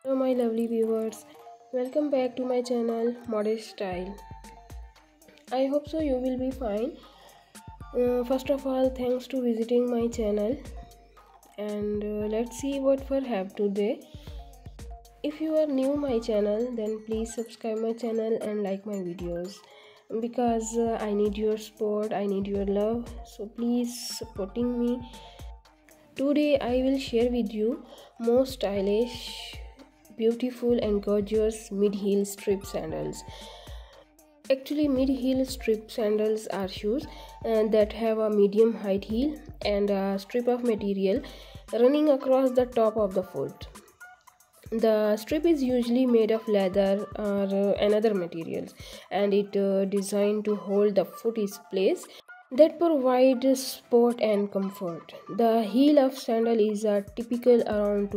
Hello my lovely viewers, welcome back to my channel Modish Style. I hope so you will be fine. First of all, thanks to visiting my channel, and let's see what we have today. If you are new my channel, then please subscribe my channel and like my videos because I need your support, I need your love, so please supporting me. Today I will share with you most stylish, beautiful and gorgeous mid-heel strip sandals. Actually, mid-heel strip sandals are shoes that have a medium height heel and a strip of material running across the top of the foot. The strip is usually made of leather or another materials, and it designed to hold the foot in place that provide support and comfort. The heel of sandal is a typical around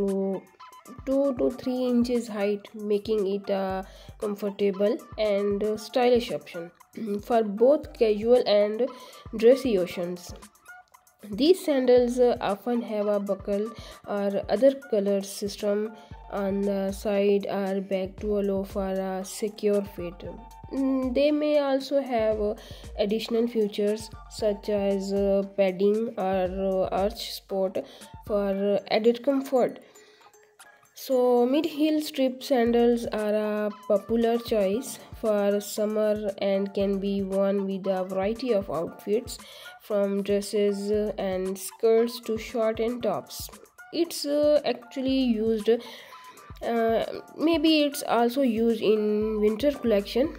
2 to 3 inches height, making it a comfortable and stylish option for both casual and dressy occasions. These sandals often have a buckle or other color system on the side or back to allow for a secure fit. They may also have additional features such as padding or arch support for added comfort. So, mid-heel strip sandals are a popular choice for summer and can be worn with a variety of outfits from dresses and skirts to short and tops. It's actually used, maybe it's also used in winter collection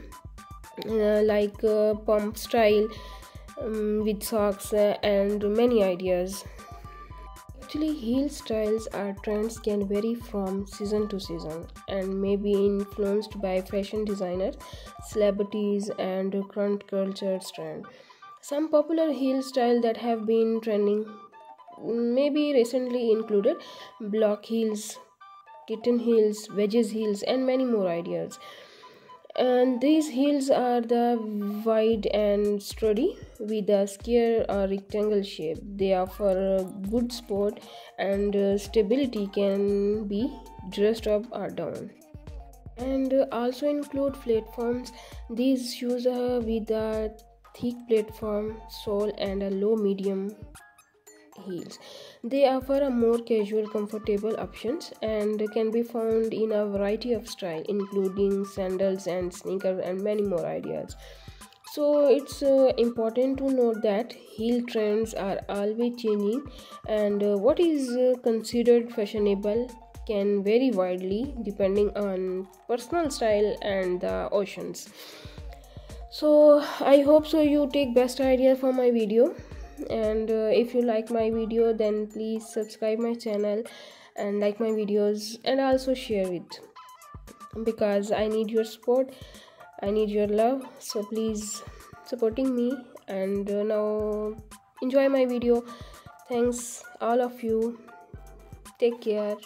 like pump style with socks and many ideas. Actually, heel styles or trends can vary from season to season and may be influenced by fashion designers, celebrities, and current culture trend. Some popular heel styles that have been trending maybe recently included block heels, kitten heels, wedges heels, and many more ideas. And these heels are the wide and sturdy with a square or rectangle shape. They offer a good support and stability, can be dressed up or down. And also include platforms. These shoes are with a thick platform sole and a low medium heels. They offer a more casual, comfortable options and can be found in a variety of style, including sandals and sneakers and many more ideas. So it's important to note that heel trends are always changing, and what is considered fashionable can vary widely depending on personal style and the oceans. So I hope so you take best idea from my video, and if you like my video then please subscribe my channel and like my videos and also share it because I need your support, I need your love, so please supporting me. And now enjoy my video. Thanks all of you, take care.